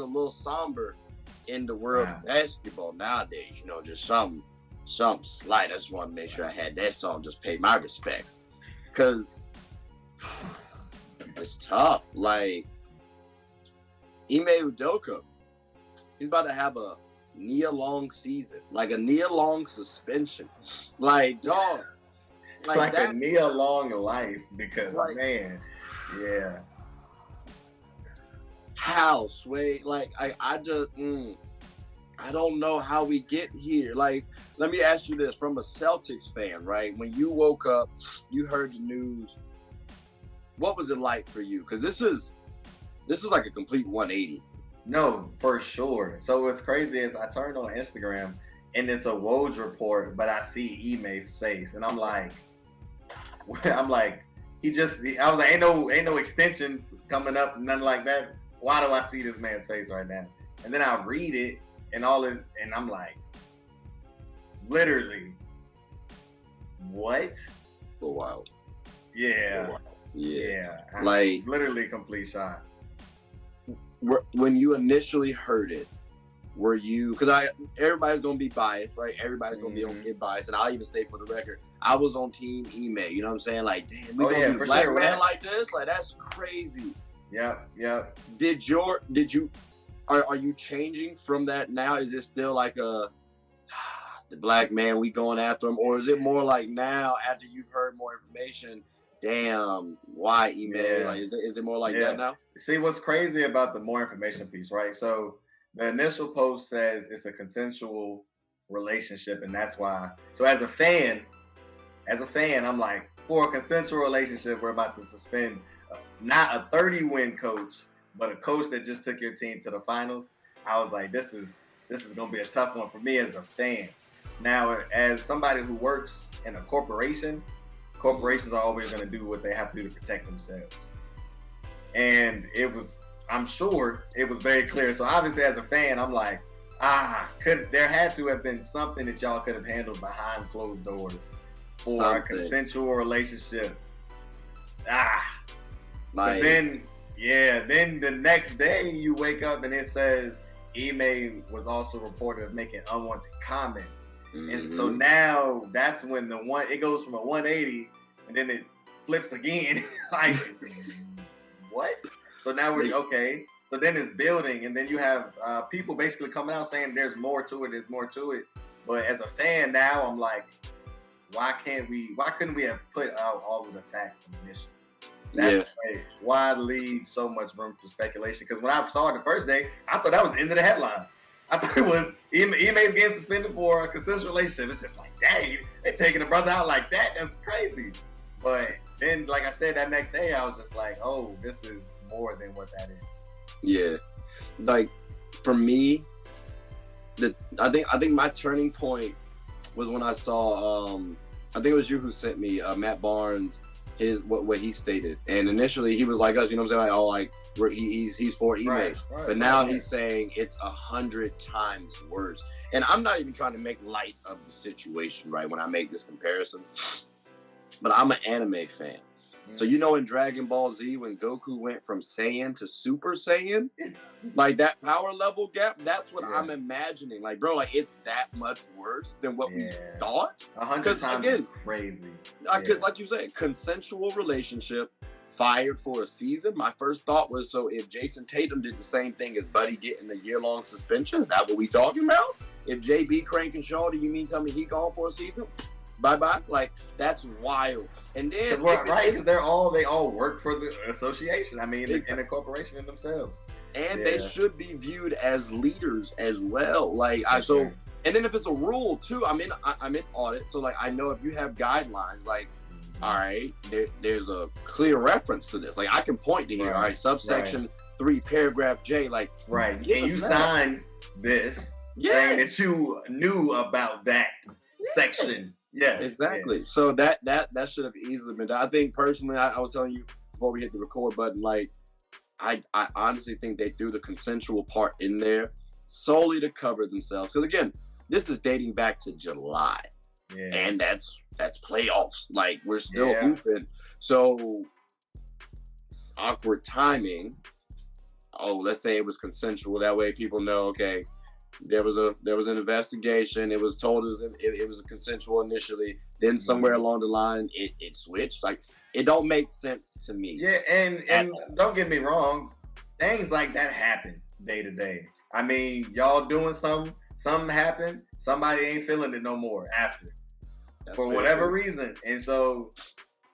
a little somber in the world of basketball nowadays. You know, just something slight. I just want to make sure I had that song. Just pay my respects, cause it's tough. Like Ime Udoka, he's about to have a near-long season, like a near-long suspension. Like, dog. Like a near-long life, because, like, man, yeah. How, Sway? Like, I just, I don't know how we get here. Like, let me ask you this, from a Celtics fan, right? When you woke up, you heard the news, what was it like for you? Because this is like a complete 180. No, for sure. So what's crazy is I turned on Instagram and it's a Woj report, but I see Ime's face, and I'm like, I was like, ain't no extensions coming up, nothing like that. Why do I see this man's face right now? And then I read it and and I'm like, literally, what? Oh, wow. Yeah. Oh, wow. Yeah. Like, literally complete shock. When you initially heard it, were you, because everybody's gonna be biased, right? Everybody's gonna get biased, and I'll even state for the record, I was on team Ime. You know what I'm saying? Like, damn, we gonna be a black man like this? Like, that's crazy. Yep. Are you changing from that now? Is it still like the black man, we going after him, or is it more like now after you've heard more information? Damn, why Ime? Yeah. Like, is it more like that now? See, what's crazy about the more information piece, right? So the initial post says it's a consensual relationship, and that's why. So as a fan, I'm like, for a consensual relationship, we're about to suspend not a 30-win coach, but a coach that just took your team to the finals. I was like, this is gonna be a tough one for me as a fan. Now, as somebody who works in a corporation, corporations are always going to do what they have to do to protect themselves. And I'm sure it was very clear. So obviously as a fan, I'm like, there had to have been something that y'all could have handled behind closed doors for a consensual relationship. But then the next day you wake up and it says Ime was also reported of making unwanted comments. Mm-hmm. And so now that's when it goes from a 180 and then it flips again. Like, what? So now we're okay. So then it's building, and then you have people basically coming out saying there's more to it. But as a fan now, I'm like, why couldn't we have put out all of the facts initially? Why leave so much room for speculation? Because when I saw it the first day, I thought that was the end of the headline. I thought it was Ime's getting suspended for a consensual relationship. It's just like, dang, they taking a brother out like that. That's crazy. But then, like I said, that next day, I was just like, oh, this is more than what that is. Yeah. Like, for me, I think my turning point was when I saw, I think it was you who sent me Matt Barnes, what he stated. And initially, he was like us, you know what I'm saying? Like, oh, like, he's for Ime, right, but now he's saying it's 100 times worse. And I'm not even trying to make light of the situation, right, when I make this comparison, but I'm an anime fan. So you know in Dragon Ball Z, when Goku went from Saiyan to Super Saiyan, like that power level gap, that's what I'm imagining. Like, bro, like it's that much worse than what we thought. 100 times is crazy. Because like you said, consensual relationship, fired for a season. My first thought was, so if Jason Tatum did the same thing as Buddy getting a year-long suspension, is that what we talking about? If JB cranking Shaw, do you mean tell me he gone for a season? Bye-bye. Like, that's wild. And then they all work for the association. I mean, in a corporation in themselves. And they should be viewed as leaders as well. Like, and then if it's a rule too, I'm in audit, so like I know if you have guidelines, like, all right, there's a clear reference to this. Like, I can point to here, all right, subsection 3, paragraph J, like, and you signed this saying that you knew about that section. Yes, exactly. So that should have easily been done. I think personally, I was telling you before we hit the record button, like, I honestly think they threw the consensual part in there solely to cover themselves. Because again, this is dating back to July. Yeah. And that's playoffs. Like, we're still hooping. So awkward timing. let's say it was consensual. That way people know, okay, there was an investigation. It was told it was a consensual initially. Then somewhere along the line, it switched. Like, it don't make sense to me. Yeah, and don't get me wrong, things like that happen day to day. I mean, y'all doing something happened, somebody ain't feeling it no more after. That's for whatever reason. And so,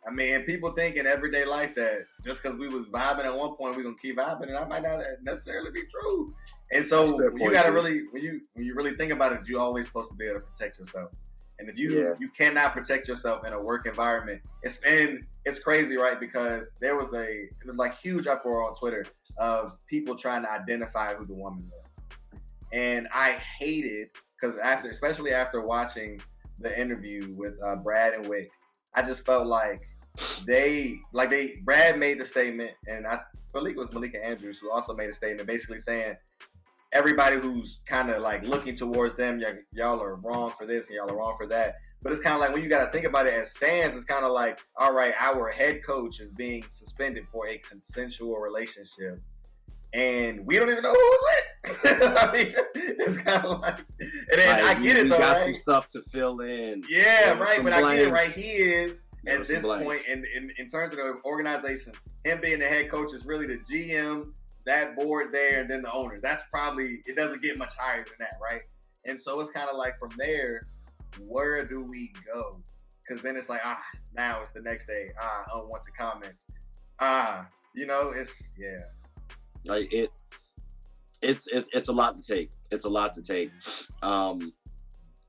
I mean, people think in everyday life that just because we was vibing at one point, we're gonna keep vibing, and that might not necessarily be true. And so you gotta really, when you really think about it, you're always supposed to be able to protect yourself. And if you cannot protect yourself in a work environment, it's crazy, right? Because there was like huge uproar on Twitter of people trying to identify who the woman was, and I hated because especially after watching the interview with Brad and Wick, I just felt like Brad made the statement, and I believe it was Malika Andrews who also made a statement basically saying everybody who's kind of like looking towards them, y'all are wrong for this and y'all are wrong for that. But it's kind of like when you got to think about it as fans, it's kind of like, all right, our head coach is being suspended for a consensual relationship, and we don't even know who was with. I mean, it's kind of like, and then I get it though, got right? some stuff to fill in. Yeah, right. But I get it, right? He is at this point in terms of the organization, him being the head coach is really the GM, that board there, and then the owner. That's probably, it doesn't get much higher than that, right? And so it's kind of like from there, where do we go? Because then it's like, now it's the next day. Unwanted comments. Like it's a lot to take. It's a lot to take.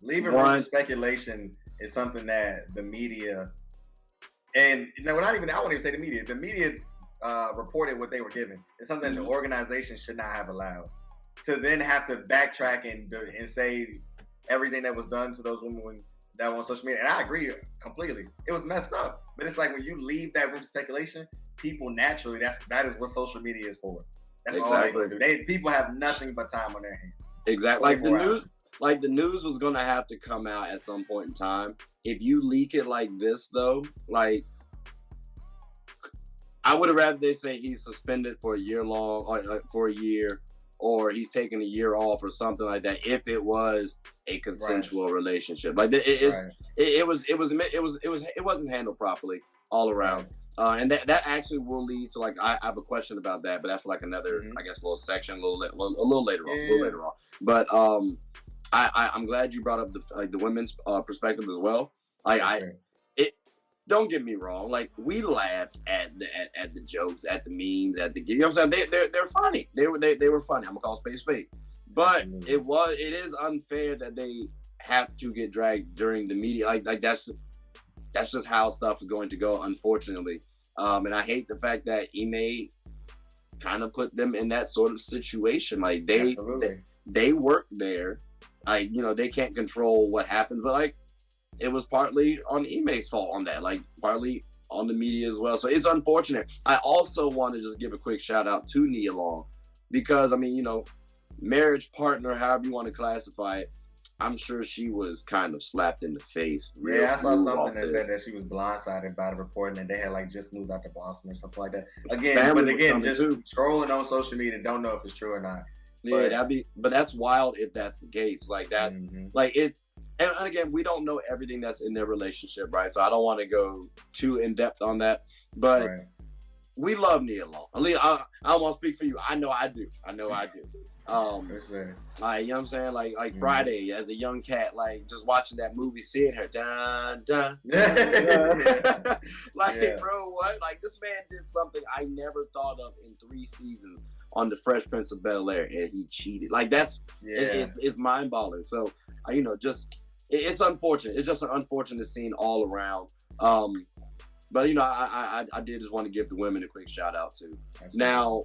Leaving room for speculation is something that the media, and I won't even say the media. The media reported what they were given. It's something the organization should not have allowed. To then have to backtrack and say everything that was done to those women that were on social media. And I agree completely. It was messed up. But it's like when you leave that room for speculation, people naturally, that is what social media is for. That's exactly all they do. People have nothing but time on their hands. Exactly. Like the news was gonna have to come out at some point in time. If you leak it like this though, like, I would have rather they say he's suspended for a year long, or for a year, or he's taking a year off or something like that. If it was a consensual relationship, like it wasn't handled properly all around, and that actually will lead to, like, I have a question about that, but that's like another, I guess, little section, a little later on. But I'm glad you brought up the women's perspective as well. Don't get me wrong. Like, we laughed at the jokes, at the memes, you know what I'm saying? They're funny. They were funny. I'm gonna call spade. But it is unfair that they have to get dragged during the media. Like that's just how stuff is going to go, unfortunately. And I hate the fact that Ime kind of put them in that sort of situation. Like, they work there. Like, you know, they can't control what happens, but like, it was partly on Ime's fault on that, like partly on the media as well. So it's unfortunate. I also want to just give a quick shout out to Nia Long, because, I mean, you know, marriage partner, however you want to classify it, I'm sure she was kind of slapped in the face. I saw something that said that she was blindsided by the reporting and they had like just moved out to Boston or something like that. Again, just scrolling on social media, don't know if it's true or not. Yeah, but that's wild if that's the case. Like that, like it. And again, we don't know everything that's in their relationship, right? So I don't want to go too in depth on that. But we love Nia Long. At least I don't want to speak for you. I know I do. You know what I'm saying? Like Friday as a young cat, like just watching that movie, seeing her dun dun. Bro, what? Like, this man did something I never thought of in 3 seasons on the Fresh Prince of Bel-Air, and he cheated. Like, that's it's mind-boggling. So you know, just it's unfortunate. It's just an unfortunate scene all around. But you know, I did just want to give the women a quick shout out too. Absolutely. Now,